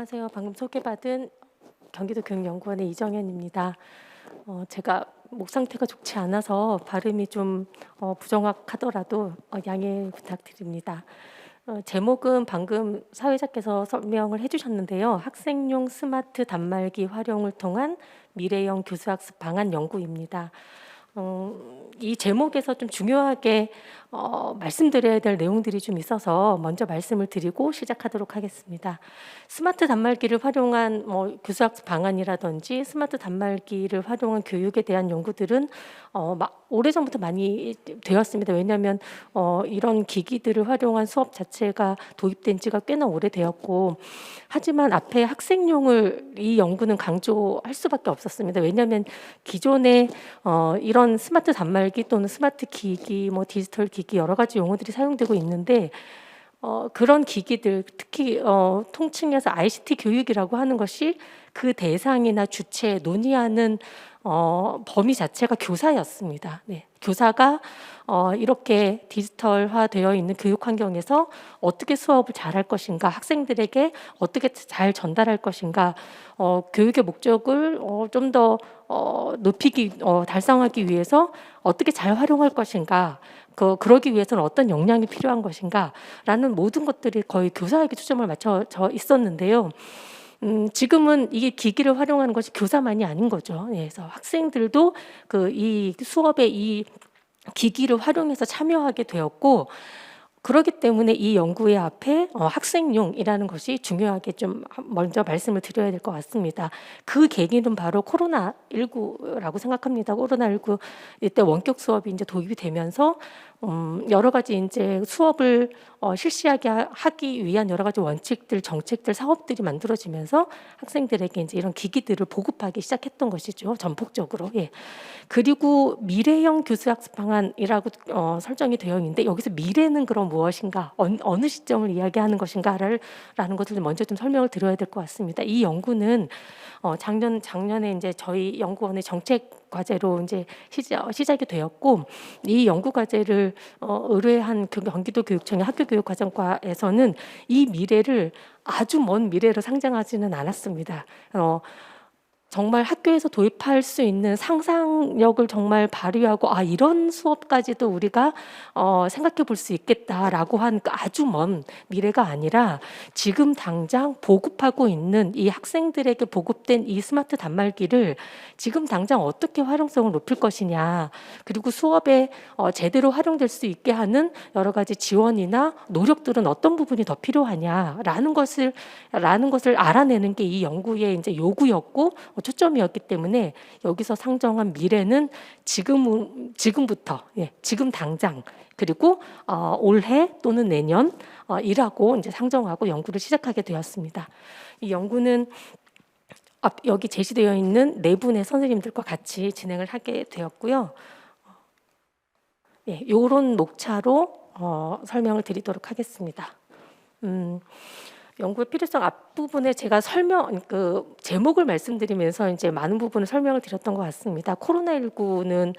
안녕하세요. 방금 소개받은 경기도 교육연구원의 이정현입니다. 제가 목 상태가 좋지 않아서 발음이 좀 부정확하더라도 양해 부탁드립니다. 제목은 방금 사회자께서 설명을 해주셨는데요. 학생용 스마트 단말기 활용을 통한 미래형 교수학습 방안 연구입니다. 이 제목에서 좀 중요하게 말씀드려야 될 내용들이 좀 있어서 먼저 말씀을 드리고 시작하도록 하겠습니다. 스마트 단말기를 활용한 교수학습 방안이라든지 스마트 단말기를 활용한 교육에 대한 연구들은 오래전부터 많이 되었습니다. 왜냐하면 이런 기기들을 활용한 수업 자체가 도입된 지가 꽤나 오래되었고, 하지만 앞에 학생용을 이 연구는 강조할 수밖에 없었습니다. 왜냐하면 기존에 이런 스마트 단말기 또는 스마트 기기, 디지털 기기 여러 가지 용어들이 사용되고 있는데, 그런 기기들, 특히 통칭해서 ICT 교육이라고 하는 것이 그 대상이나 주체, 논의하는 범위 자체가 교사였습니다. 네. 교사가 이렇게 디지털화되어 있는 교육 환경에서 어떻게 수업을 잘할 것인가, 학생들에게 어떻게 잘 전달할 것인가, 교육의 목적을 좀 더 달성하기 위해서 어떻게 잘 활용할 것인가, 그러기 위해서는 어떤 역량이 필요한 것인가라는 모든 것들이 거의 교사에게 초점을 맞춰져 있었는데요. 지금은 이게 기기를 활용하는 것이 교사만이 아닌 거죠. 예, 그래서 학생들도 이 수업에 이 기기를 활용해서 참여하게 되었고, 그렇기 때문에 이 연구의 앞에 학생용이라는 것이 중요하게 좀 먼저 말씀을 드려야 될 것 같습니다. 그 계기는 바로 코로나19라고 생각합니다. 코로나19 이때 원격 수업이 이제 도입이 되면서 여러 가지 이제 수업을 실시하게 하기 위한 여러 가지 원칙들, 정책들, 사업들이 만들어지면서 학생들에게 이제 이런 기기들을 보급하기 시작했던 것이죠. 전폭적으로. 예. 그리고 미래형 교수학습 방안이라고 설정이 되어 있는데, 여기서 미래는 그럼 무엇인가, 어느 시점을 이야기하는 것인가라는 것을 먼저 좀 설명을 드려야 될 것 같습니다. 이 연구는 작년에 이제 저희 연구원의 정책 과제로 이제 시작이 되었고, 이 연구 과제를 의뢰한 경기도 교육청의 학교교육과정과에서는 이 미래를 아주 먼 미래로 상정하지는 않았습니다. 정말 학교에서 도입할 수 있는 상상력을 정말 발휘하고, 이런 수업까지도 우리가 생각해 볼 수 있겠다라고 한 아주 먼 미래가 아니라 지금 당장 보급하고 있는 이 학생들에게 보급된 이 스마트 단말기를 지금 당장 어떻게 활용성을 높일 것이냐, 그리고 수업에 제대로 활용될 수 있게 하는 여러 가지 지원이나 노력들은 어떤 부분이 더 필요하냐라는 것을 알아내는 게 이 연구의 이제 요구였고 초점이었기 때문에, 여기서 상정한 미래는 지금부터, 지금 당장, 그리고 올해 또는 내년 이라고 이제 상정하고 연구를 시작하게 되었습니다. 이 연구는 여기 제시되어 있는 네 분의 선생님들과 같이 진행을 하게 되었고요. 이런 녹차로 설명을 드리도록 하겠습니다. 연구의 필요성 앞부분에 제가 제목을 말씀드리면서 이제 많은 부분을 설명을 드렸던 것 같습니다. 코로나19는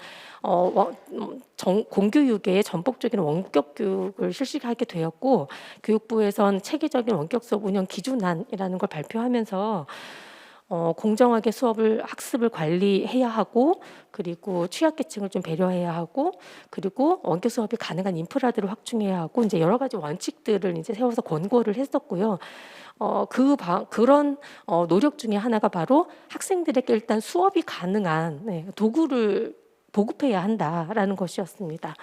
공교육의 전폭적인 원격 교육을 실시하게 되었고, 교육부에선 체계적인 원격 수업 운영 기준안이라는 걸 발표하면서 공정하게 학습을 관리해야 하고, 그리고 취약계층을 좀 배려해야 하고, 그리고 원격 수업이 가능한 인프라들을 확충해야 하고, 이제 여러 가지 원칙들을 이제 세워서 권고를 했었고요. 그런 노력 중에 하나가 바로 학생들에게 일단 수업이 가능한 도구를 보급해야 한다라는 것이었습니다.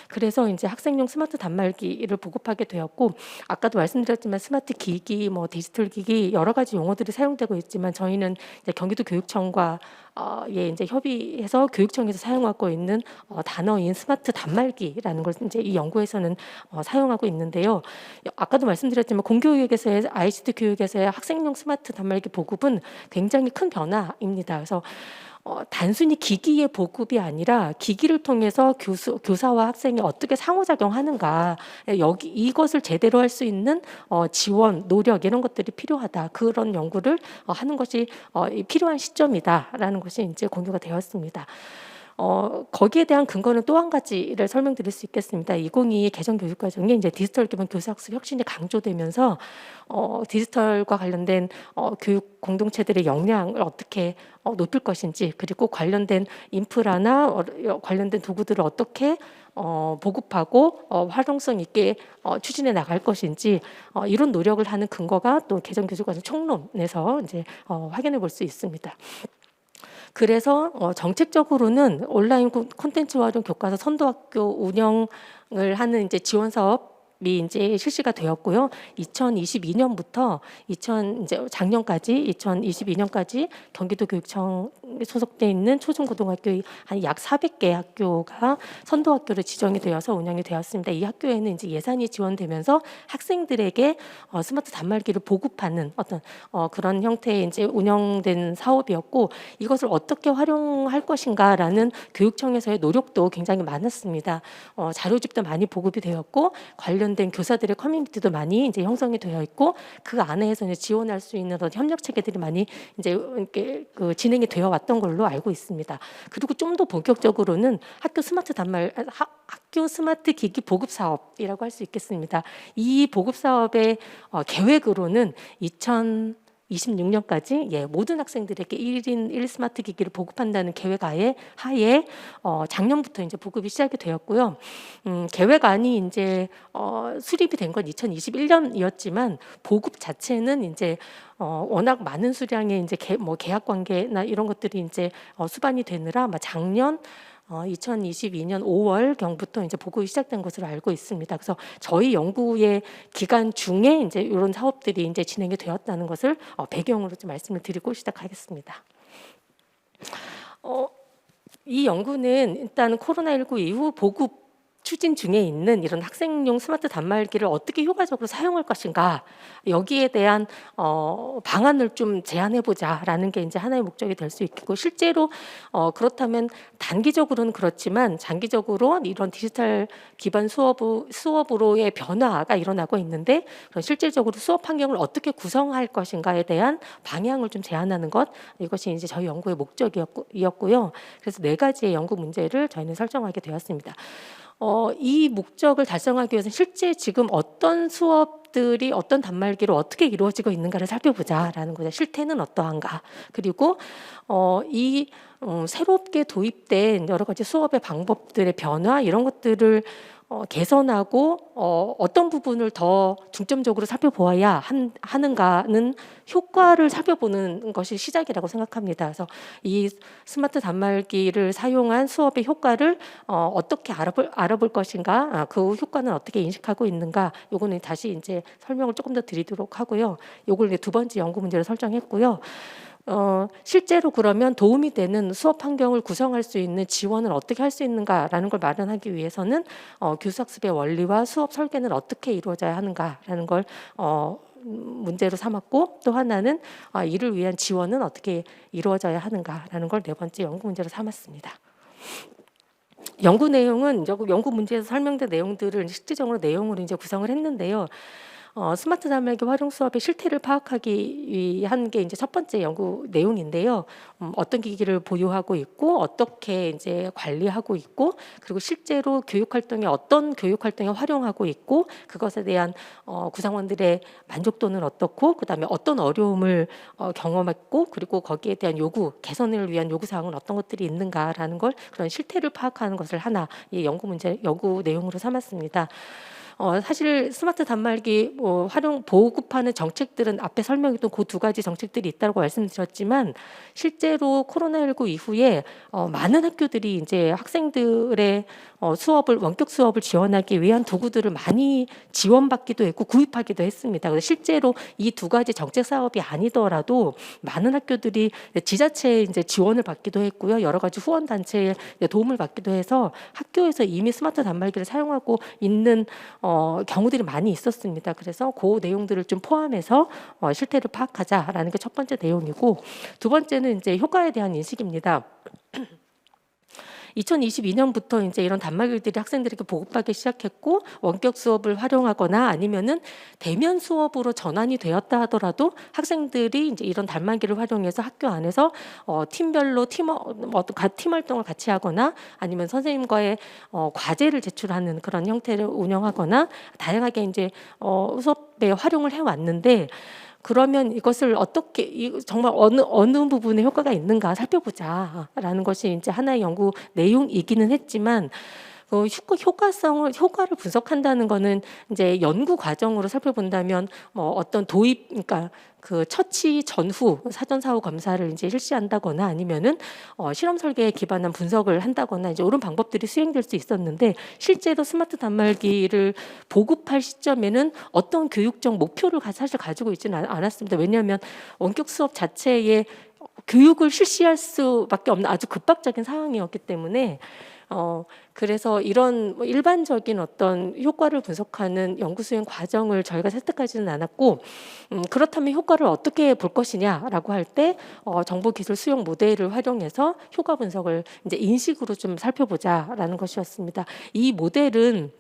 그래서 이제 학생용 스마트 단말기를 보급하게 되었고, 아까도 말씀드렸지만 스마트 기기, 디지털 기기 여러 가지 용어들이 사용되고 있지만, 저희는 이제 경기도 교육청과 이제 협의해서 교육청에서 사용하고 있는 단어인 스마트 단말기라는 걸 이제 이 연구에서는 사용하고 있는데요. 아까도 말씀드렸지만 공교육에서의 ICT 교육에서의 학생용 스마트 단말기 보급은 굉장히 큰 변화입니다. 그래서 단순히 기기의 보급이 아니라 기기를 통해서 교사와 학생이 어떻게 상호작용하는가, 이것을 제대로 할 수 있는 지원, 노력 이런 것들이 필요하다. 그런 연구를 하는 것이 필요한 시점이다라는 것이 이제 공유가 되었습니다. 거기에 대한 근거는 또 한 가지를 설명드릴 수 있겠습니다. 2022 개정 교육과정에 이제 디지털 기반 교사학습 혁신이 강조되면서 디지털과 관련된 교육 공동체들의 역량을 어떻게 높일 것인지, 그리고 관련된 인프라나 관련된 도구들을 어떻게 보급하고 활용성 있게 추진해 나갈 것인지, 이런 노력을 하는 근거가 또 개정 교육과정 총론에서 이제 확인해 볼 수 있습니다. 그래서 정책적으로는 온라인 콘텐츠 활용 교과서 선도학교 운영을 하는 이제 지원 사업이 이제 실시가 되었고요. 2022년부터 이제 작년까지 2022년까지 경기도 교육청 소속돼 있는 초중고등학교 한 약 400개 학교가 선도학교로 지정이 되어서 운영이 되었습니다. 이 학교에는 이제 예산이 지원되면서 학생들에게 스마트 단말기를 보급하는 어떤 그런 형태의 이제 운영된 사업이었고, 이것을 어떻게 활용할 것인가라는 교육청에서의 노력도 굉장히 많았습니다. 자료집도 많이 보급이 되었고, 관련된 교사들의 커뮤니티도 많이 이제 형성이 되어 있고, 그 안에서 이제 지원할 수 있는 협력 체계들이 많이 이제 이렇게 진행이 되어 왔던 걸로 알고 있습니다. 그리고 좀 더 본격적으로는 학교 스마트 기기 보급 사업이라고 할 수 있겠습니다. 이 보급 사업의 계획으로는 2026년까지 모든 학생들에게 1인 1 스마트 기기를 보급한다는 계획하에 작년부터 이제 보급이 시작이 되었고요. 계획안이 이제 수립이 된 건 2021년이었지만 보급 자체는 이제 워낙 많은 수량의 이제 계약 관계나 이런 것들이 이제 수반이 되느라 작년 2022년 5월 경부터 이제 보급이 시작된 것으로 알고 있습니다. 그래서 저희 연구의 기간 중에 이제 이런 사업들이 이제 진행이 되었다는 것을 배경으로 좀 말씀을 드리고 시작하겠습니다. 이 연구는 일단 코로나19 이후 보급 추진 중에 있는 이런 학생용 스마트 단말기를 어떻게 효과적으로 사용할 것인가, 여기에 대한 방안을 좀 제안해보자라는 게 이제 하나의 목적이 될 수 있고, 실제로 그렇다면 단기적으로는 그렇지만 장기적으로 이런 디지털 기반 수업으로의 변화가 일어나고 있는데, 실질적으로 수업 환경을 어떻게 구성할 것인가에 대한 방향을 좀 제안하는 것, 이것이 이제 저희 연구의 목적이었고요. 그래서 4가지의 연구 문제를 저희는 설정하게 되었습니다. 이 목적을 달성하기 위해서는 실제 지금 어떤 수업들이 어떤 단말기로 어떻게 이루어지고 있는가를 살펴보자라는 거죠. 실태는 어떠한가. 그리고 새롭게 도입된 여러 가지 수업의 방법들의 변화, 이런 것들을 개선하고 어떤 부분을 더 중점적으로 살펴보아야 하는가는 효과를 살펴보는 것이 시작이라고 생각합니다. 그래서 이 스마트 단말기를 사용한 수업의 효과를 어떻게 알아볼 것인가, 그 효과는 어떻게 인식하고 있는가, 요거는 다시 이제 설명을 조금 더 드리도록 하고요. 요걸 이제 2번째 연구 문제로 설정했고요. 실제로 그러면 도움이 되는 수업 환경을 구성할 수 있는 지원을 어떻게 할 수 있는가라는 걸 마련하기 위해서는 교수학습의 원리와 수업 설계는 어떻게 이루어져야 하는가라는 걸 문제로 삼았고, 또 하나는 이를 위한 지원은 어떻게 이루어져야 하는가라는 걸 4번째 연구 문제로 삼았습니다. 연구 내용은 연구 문제에서 설명된 내용들을 실질적으로 내용으로 이제 구성을 했는데요. 스마트 단말기 활용 수업의 실태를 파악하기 위한 게 이제 첫 번째 연구 내용인데요. 어떤 기기를 보유하고 있고 어떻게 이제 관리하고 있고, 그리고 실제로 어떤 교육 활동에 활용하고 있고, 그것에 대한 구성원들의 만족도는 어떻고, 그다음에 어떤 어려움을 경험했고, 그리고 거기에 대한 개선을 위한 요구 사항은 어떤 것들이 있는가라는 걸, 그런 실태를 파악하는 것을 하나 이 연구 내용으로 삼았습니다. 사실 스마트 단말기 보급하는 정책들은 앞에 설명했던 그 2가지 정책들이 있다고 말씀드렸지만, 실제로 코로나19 이후에 많은 학교들이 이제 학생들의 원격 수업을 지원하기 위한 도구들을 많이 지원받기도 했고 구입하기도 했습니다. 그래서 실제로 이 2가지 정책 사업이 아니더라도 많은 학교들이 지자체의 이제 지원을 받기도 했고요. 여러 가지 후원 단체의 도움을 받기도 해서 학교에서 이미 스마트 단말기를 사용하고 있는 경우들이 많이 있었습니다. 그래서 그 내용들을 좀 포함해서 실태를 파악하자라는 게 첫 번째 내용이고, 2번째는 이제 효과에 대한 인식입니다. 2022년부터 이제 이런 단말기들이 학생들에게 보급하기 시작했고 원격 수업을 활용하거나 아니면은 대면 수업으로 전환이 되었다 하더라도 학생들이 이제 이런 단말기를 활용해서 학교 안에서 팀별로 팀 활동을 같이 하거나 아니면 선생님과의 과제를 제출하는 그런 형태를 운영하거나 다양하게 이제 수업에 활용을 해 왔는데 그러면 이것을 어떻게 정말 어느 부분에 효과가 있는가 살펴보자라는 것이 이제 하나의 연구 내용이기는 했지만 효과를 분석한다는 거는 이제 연구 과정으로 살펴본다면 어떤 그러니까 그 처치 전후 사전 사후 검사를 이제 실시한다거나 아니면은 실험 설계에 기반한 분석을 한다거나 이제 이런 방법들이 수행될 수 있었는데 실제로 스마트 단말기를 보급할 시점에는 어떤 교육적 목표를 사실 가지고 있지는 않았습니다. 왜냐하면 원격 수업 자체에 교육을 실시할 수밖에 없는 아주 급박적인 상황이었기 때문에 그래서 이런 일반적인 어떤 효과를 분석하는 연구 수행 과정을 저희가 세탁하지는 않았고 그렇다면 효과를 어떻게 볼 것이냐라고 할 때 정보기술 수용 모델을 활용해서 효과 분석을 이제 인식으로 좀 살펴보자라는 것이었습니다. 이 모델은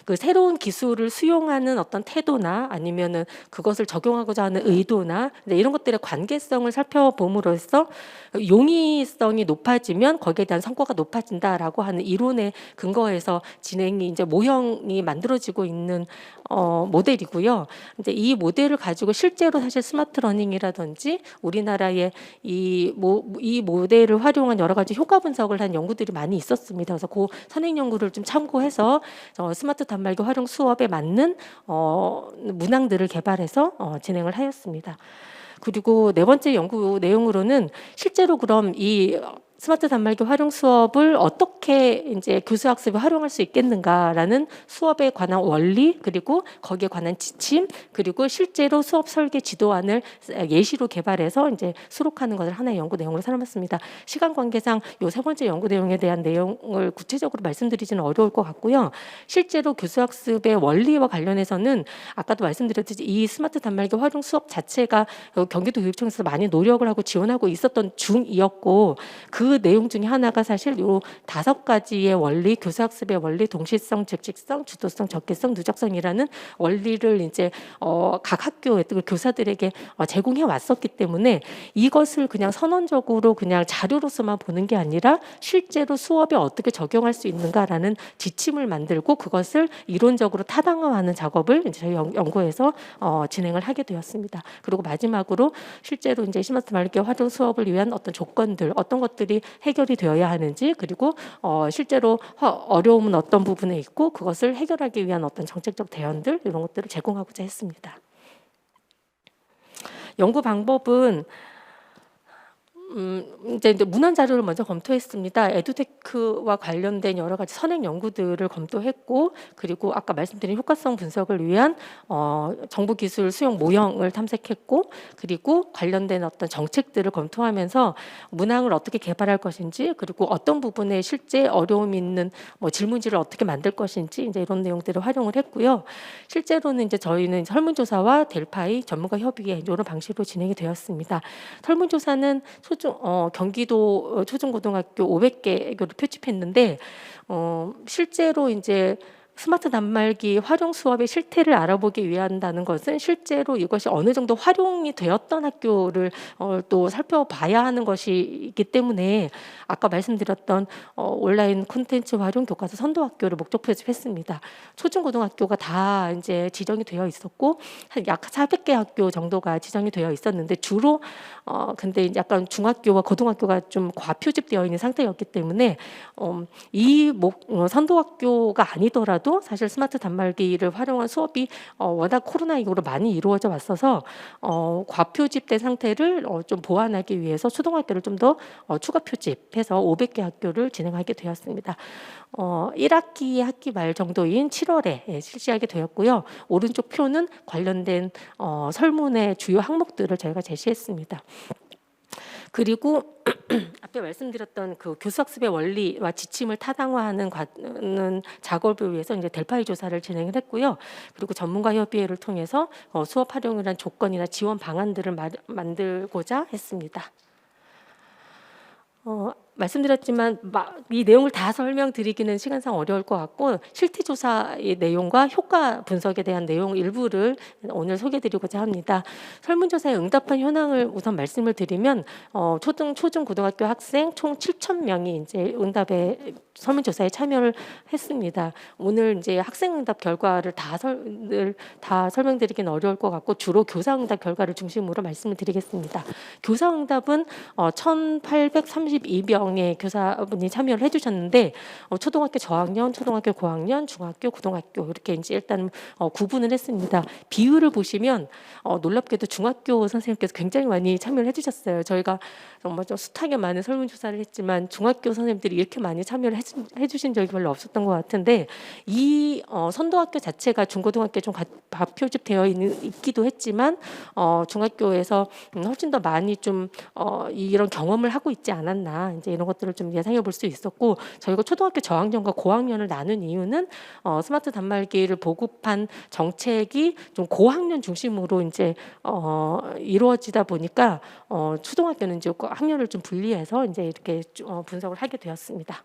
그 새로운 기술을 수용하는 어떤 태도나 아니면은 그것을 적용하고자 하는 의도나 이런 것들의 관계성을 살펴봄으로써 용이성이 높아지면 거기에 대한 성과가 높아진다라고 하는 이론에 근거해서 진행이 이제 모형이 만들어지고 있는 모델이고요. 이제 이 모델을 가지고 실제로 사실 스마트 러닝이라든지 우리나라의 이 모델을 활용한 여러 가지 효과 분석을 한 연구들이 많이 있었습니다. 그래서 그 선행 연구를 좀 참고해서 스마트 단말기 활용 수업에 맞는 문항들을 개발해서 진행을 하였습니다. 그리고 네 번째 연구 내용으로는 실제로 그럼 이 스마트 단말기 활용 수업을 어떻게 이제 교수 학습에 활용할 수 있겠는가라는 수업에 관한 원리 그리고 거기에 관한 지침 그리고 실제로 수업 설계 지도안을 예시로 개발해서 이제 수록하는 것을 하나의 연구 내용으로 삼았습니다. 시간 관계상 요 세 번째 연구 내용에 대한 내용을 구체적으로 말씀드리지는 어려울 것 같고요. 실제로 교수 학습의 원리와 관련해서는 아까도 말씀드렸듯이 이 스마트 단말기 활용 수업 자체가 경기도 교육청에서 많이 노력을 하고 지원하고 있었던 중이었고 그 내용 중에 하나가 사실 요 5가지의 원리, 교수학습의 원리, 동시성, 즉시성, 주도성, 적개성, 누적성이라는 원리를 이제 각 학교의 교사들에게 제공해 왔었기 때문에 이것을 그냥 선언적으로 그냥 자료로서만 보는 게 아니라 실제로 수업에 어떻게 적용할 수 있는가라는 지침을 만들고 그것을 이론적으로 타당화하는 작업을 이제 저희 연구에서 진행을 하게 되었습니다. 그리고 마지막으로 실제로 이제 스마트 단말기 활용 수업을 위한 어떤 조건들, 어떤 것들이 해결이 되어야 하는지 그리고 실제로 어려움은 어떤 부분에 있고 그것을 해결하기 위한 어떤 정책적 대안들 이런 것들을 제공하고자 했습니다. 연구 방법은 이제 문헌 자료를 먼저 검토했습니다. 에듀테크와 관련된 여러 가지 선행 연구들을 검토했고 그리고 아까 말씀드린 효과성 분석을 위한 정보기술 수용 모형을 탐색했고 그리고 관련된 어떤 정책들을 검토하면서 문항을 어떻게 개발할 것인지 그리고 어떤 부분에 실제 어려움이 있는 질문지를 어떻게 만들 것인지 이제 이런 내용들을 활용을 했고요. 실제로는 이제 저희는 설문조사와 델파이 전문가 협의회 이런 방식으로 진행이 되었습니다. 설문조사는 경기도 초중고등학교 500개를 표집했는데 실제로 이제 스마트 단말기 활용 수업의 실태를 알아보기 위한다는 것은 실제로 이것이 어느 정도 활용이 되었던 학교를 또 살펴봐야 하는 것이기 때문에 아까 말씀드렸던 온라인 콘텐츠 활용 교과서 선도 학교를 목적 표집했습니다. 초중고등학교가 다 이제 지정이 되어 있었고 약 400개 학교 정도가 지정이 되어 있었는데 주로 근데 약간 중학교와 고등학교가 좀 과표집되어 있는 상태였기 때문에 선도 학교가 아니더라도 사실 스마트 단말기를 활용한 수업이 워낙 코로나 이후로 많이 이루어져 왔어서 과표집된 상태를 좀 보완하기 위해서 초등학교를 좀 더 추가 표집해서 500개 학교를 진행하게 되었습니다. 1학기 학기 말 정도인 7월에 실시하게 되었고요. 오른쪽 표는 관련된 설문의 주요 항목들을 저희가 제시했습니다. 그리고 앞에 말씀드렸던 그 교수학습의 원리와 지침을 타당화하는 작업을 위해서 이제 델파이 조사를 진행을 했고요. 그리고 전문가 협의회를 통해서 수업 활용을 한 조건이나 지원 방안들을 만들고자 했습니다. 말씀드렸지만 이 내용을 다 설명드리기는 시간상 어려울 것 같고 실태조사의 내용과 효과 분석에 대한 내용 일부를 오늘 소개드리고자 합니다. 설문조사에 응답한 현황을 우선 말씀을 드리면 초중 고등학교 학생 총 7,000명이 이제 응답에 설문조사에 참여를 했습니다. 오늘 이제 학생응답 결과를 다 설명드리기는 어려울 것 같고 주로 교사응답 결과를 중심으로 말씀을 드리겠습니다. 교사응답은 1,832명의 교사분이 참여를 해주셨는데 초등학교 저학년, 초등학교 고학년, 중학교, 고등학교 이렇게 이제 일단 구분을 했습니다. 비율을 보시면 놀랍게도 중학교 선생님께서 굉장히 많이 참여를 해주셨어요. 저희가 정말 좀 숱하게 많은 설문조사를 했지만 중학교 선생님들이 이렇게 많이 참여를 해주신 적이 별로 없었던 것 같은데 이 선도학교 자체가 중고등학교에 좀 표집되어 있기도 했지만 중학교에서 훨씬 더 많이 좀 이런 경험을 하고 있지 않았나 이제 이런 것들을 좀 예상해 볼 수 있었고 저희가 초등학교 저학년과 고학년을 나눈 이유는 스마트 단말기를 보급한 정책이 좀 고학년 중심으로 이제 이루어지다 보니까 초등학교는 이제 학년을 좀 분리해서 이제 이렇게 분석을 하게 되었습니다.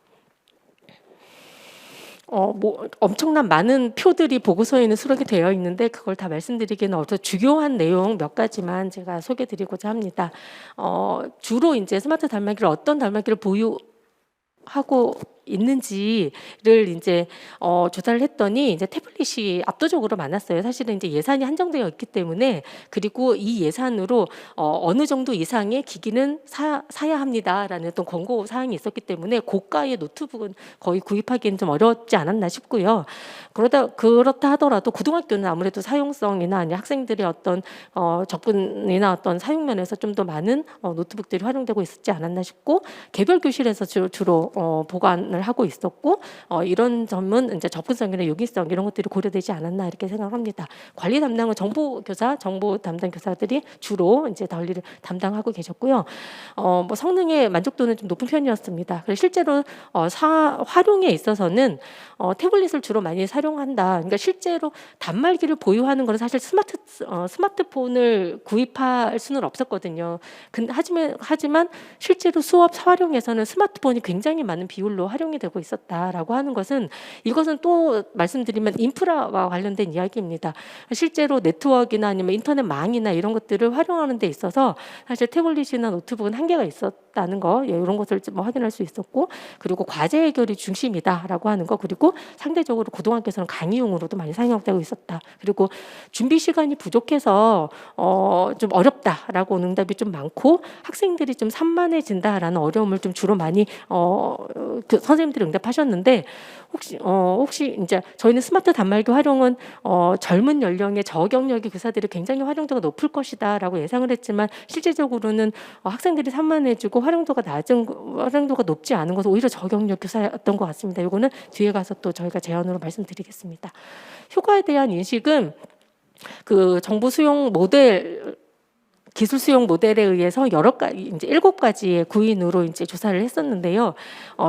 엄청난 많은 표들이 보고서에는 수록이 되어 있는데 그걸 다 말씀드리기는 어려서 주요한 내용 몇 가지만 제가 소개드리고자 합니다. 주로 이제 스마트 단말기를 어떤 단말기를 보유하고 있는지를 이제 조사를 했더니 이제 태블릿이 압도적으로 많았어요. 사실은 이제 예산이 한정되어 있기 때문에 그리고 이 예산으로 어느 정도 이상의 기기는 사야 합니다라는 어떤 권고 사항이 있었기 때문에 고가의 노트북은 거의 구입하기는 좀 어렵지 않았나 싶고요. 그렇다 하더라도 고등학교는 아무래도 사용성이나 아니 학생들의 어떤 접근이나 어떤 사용 면에서 좀 더 많은 노트북들이 활용되고 있었지 않았나 싶고 개별 교실에서 주로 보관을 하고 있었고 이런 점은 이제 접근성이나 유기성 이런 것들이 고려되지 않았나 이렇게 생각합니다. 관리 담당은 정보 담당 교사들이 주로 이제 관리를 담당하고 계셨고요. 뭐 성능의 만족도는 좀 높은 편이었습니다. 그래서 실제로 활용에 있어서는 태블릿을 주로 많이 사용한다. 그러니까 실제로 단말기를 보유하는 것은 사실 스마트폰을 구입할 수는 없었거든요. 하지만 실제로 수업 활용에서는 스마트폰이 굉장히 많은 비율로 활용이 되고 있었다라고 하는 것은 이것은 또 말씀드리면 인프라와 관련된 이야기입니다. 실제로 네트워크나 아니면 인터넷망이나 이런 것들을 활용하는 데 있어서 사실 태블릿이나 노트북은 한계가 있었다는 거 이런 것을 뭐 확인할 수 있었고 그리고 과제 해결이 중심이다라고 하는 거 그리고 상대적으로 고등학교에서는 강의용으로도 많이 사용되고 있었다. 그리고 준비 시간이 부족해서 좀 어렵다라고 응답이 좀 많고 학생들이 좀 산만해진다라는 어려움을 좀 주로 많이 선생님들이 응답하셨는데 혹시 이제 저희는 스마트 단말기 활용은 젊은 연령의 저경력의 교사들이 굉장히 활용도가 높을 것이다라고 예상을 했지만 실제적으로는 학생들이 산만해지고 활용도가 높지 않은 것은 오히려 저경력 교사였던 것 같습니다. 이거는 뒤에 가서 또 저희가 제안으로 말씀드리겠습니다. 효과에 대한 인식은 그 정보 수용 모델 기술 수용 모델에 의해서 여러 가지 이제 7가지의 구인으로 이제 조사를 했었는데요.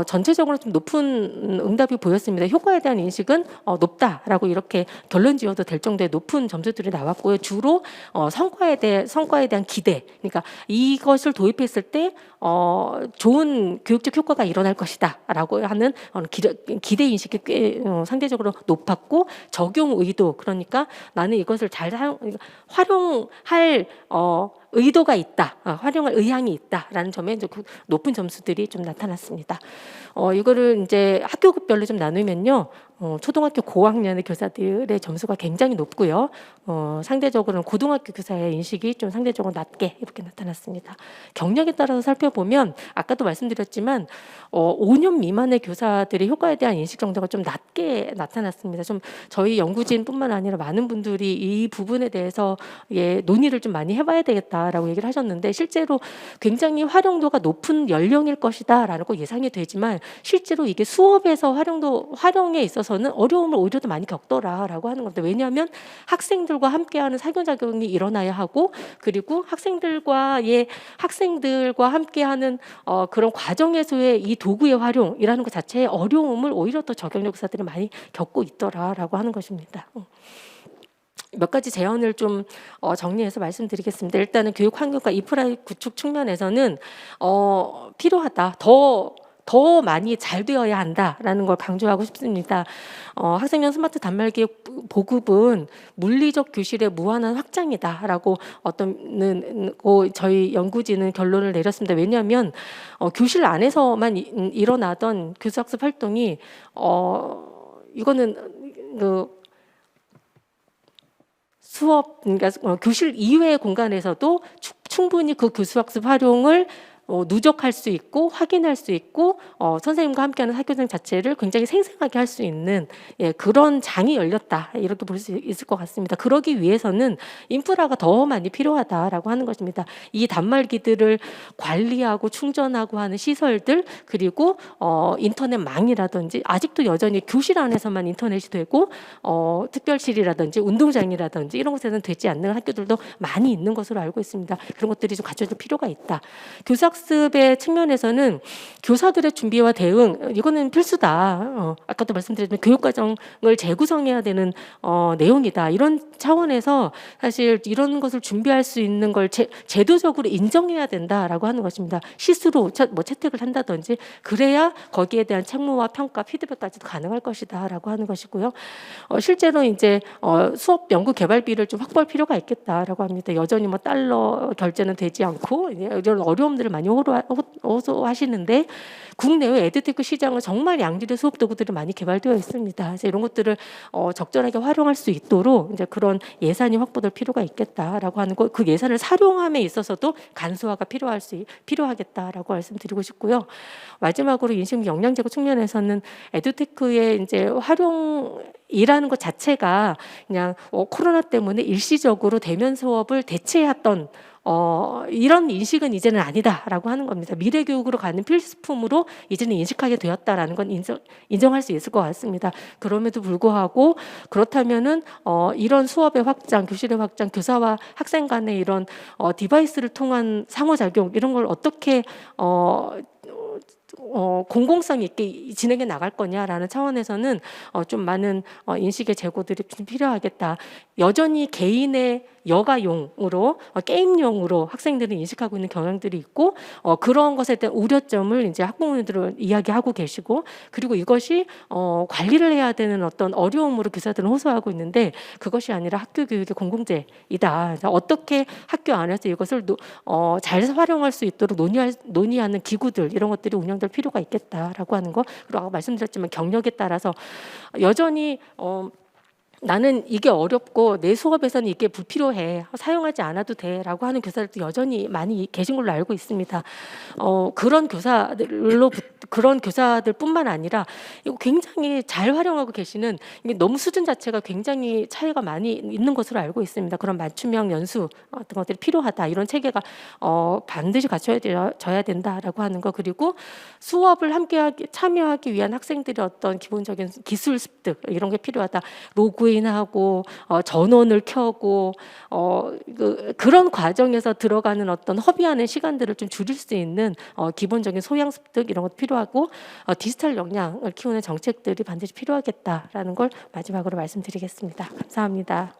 전체적으로 좀 높은 응답이 보였습니다. 효과에 대한 인식은 높다라고 이렇게 결론 지어도 될 정도의 높은 점수들이 나왔고요. 주로 성과에 대한 기대. 그러니까 이것을 도입했을 때 좋은 교육적 효과가 일어날 것이다라고 하는 기대 인식이 꽤 상대적으로 높았고 적용 의도 그러니까 나는 이것을 잘 활용할 의도가 있다, 활용할 의향이 있다라는 점에 이제 높은 점수들이 좀 나타났습니다. 이거를 이제 학교급별로 좀 나누면요, 초등학교 고학년의 교사들의 점수가 굉장히 높고요, 상대적으로는 고등학교 교사의 인식이 좀 상대적으로 낮게 이렇게 나타났습니다. 경력에 따라서 살펴보면 아까도 말씀드렸지만 5년 미만의 교사들의 효과에 대한 인식 정도가 좀 낮게 나타났습니다. 좀 저희 연구진뿐만 아니라 많은 분들이 이 부분에 대해서 논의를 좀 많이 해봐야 되겠다라고 얘기를 하셨는데 실제로 굉장히 활용도가 높은 연령일 것이다라고 예상이 되지만 실제로 이게 수업에서 활용에 있어서는 어려움을 오히려 더 많이 겪더라라고 하는 건데 왜냐하면 학생들과 함께하는 상호작용이 일어나야 하고 그리고 학생들과 함께하는 그런 과정에서의 이 도구의 활용이라는 것 자체의 어려움을 오히려 더 저경력 교사들이 많이 겪고 있더라라고 하는 것입니다. 몇 가지 제언을 좀 정리해서 말씀드리겠습니다. 일단은 교육 환경과 인프라 구축 측면에서는 필요하다. 더 많이 잘 되어야 한다라는 걸 강조하고 싶습니다. 학생용 스마트 단말기 보급은 물리적 교실의 무한한 확장이다라고 저희 연구진은 결론을 내렸습니다. 왜냐하면 교실 안에서만 일어나던 교수학습 활동이 이거는 수업, 그러니까 교실 이외의 공간에서도 충분히 그 교수학습 활용을 누적할 수 있고 확인할 수 있고 선생님과 함께하는 학교생 자체를 굉장히 생생하게 할 수 있는 그런 장이 열렸다 이렇게 볼 수 있을 것 같습니다. 그러기 위해서는 인프라가 더 많이 필요하다라고 하는 것입니다. 이 단말기들을 관리하고 충전하고 하는 시설들 그리고 인터넷망이라든지 아직도 여전히 교실 안에서만 인터넷이 되고 특별실이라든지 운동장이라든지 이런 곳에는 되지 않는 학교들도 많이 있는 것으로 알고 있습니다. 그런 것들이 좀 갖춰질 필요가 있다. 교사학습의 측면에서는 교사들의 준비와 대응 이거는 필수다. 아까도 말씀드렸지만 교육과정을 재구성해야 되는 내용이다. 이런 차원에서 사실 이런 것을 준비할 수 있는 걸 제도적으로 인정해야 된다라고 하는 것입니다. 시스루 채택을 한다든지 그래야 거기에 대한 책무와 평가, 피드백까지도 가능할 것이다라고 하는 것이고요. 실제로 이제 수업 연구 개발비를 좀 확보할 필요가 있겠다라고 합니다. 여전히 뭐 달러 결제는 되지 않고 이런 어려움들을 많이 호소하시는데 국내외 에듀테크 시장은 정말 양질의 수업 도구들이 많이 개발되어 있습니다. 그래서 이런 것들을 적절하게 활용할 수 있도록 이제 그런 예산이 확보될 필요가 있겠다라고 하는 것, 그 예산을 활용함에 있어서도 간소화가 필요하겠다라고 말씀드리고 싶고요. 마지막으로 인식 역량 제고 측면에서는 에듀테크의 이제 활용이라는 것 자체가 그냥 코로나 때문에 일시적으로 대면 수업을 대체했던 이런 인식은 이제는 아니다라고 하는 겁니다. 미래 교육으로 가는 필수품으로 이제는 인식하게 되었다라는 건 인정할 수 있을 것 같습니다. 그럼에도 불구하고 그렇다면은 이런 수업의 확장, 교실의 확장, 교사와 학생 간의 이런 디바이스를 통한 상호작용 이런 걸 어떻게 공공성 있게 진행해 나갈 거냐라는 차원에서는 좀 많은 인식의 제고들이 좀 필요하겠다. 여전히 개인의 여가용으로 게임용으로 학생들은 인식하고 있는 경향들이 있고 그런 것에 대한 우려점을 이제 학부모님들은 이야기하고 계시고 그리고 이것이 관리를 해야 되는 어떤 어려움으로 교사들은 호소하고 있는데 그것이 아니라 학교 교육의 공공재이다. 어떻게 학교 안에서 이것을 잘 활용할 수 있도록 논의하는 기구들 이런 것들이 운영될 필요가 있겠다라고 하는 거. 그리고 아까 말씀드렸지만 경력에 따라서 여전히 나는 이게 어렵고 내 수업에서는 이게 불필요해 사용하지 않아도 돼라고 하는 교사들도 여전히 많이 계신 걸로 알고 있습니다. 그런 교사들뿐만 아니라 이거 굉장히 잘 활용하고 계시는 이게 너무 수준 자체가 굉장히 차이가 많이 있는 것으로 알고 있습니다. 그런 맞춤형 연수 어떤 것들이 필요하다 이런 체계가 반드시 갖춰져야 된다라고 하는 거 그리고 수업을 함께 참여하기 위한 학생들의 어떤 기본적인 기술 습득 이런 게 필요하다. 로그인하고 전원을 켜고 그런 과정에서 들어가는 어떤 허비하는 시간들을 좀 줄일 수 있는 기본적인 소양 습득 이런 것도 필요하고 디지털 역량을 키우는 정책들이 반드시 필요하겠다라는 걸 마지막으로 말씀드리겠습니다. 감사합니다.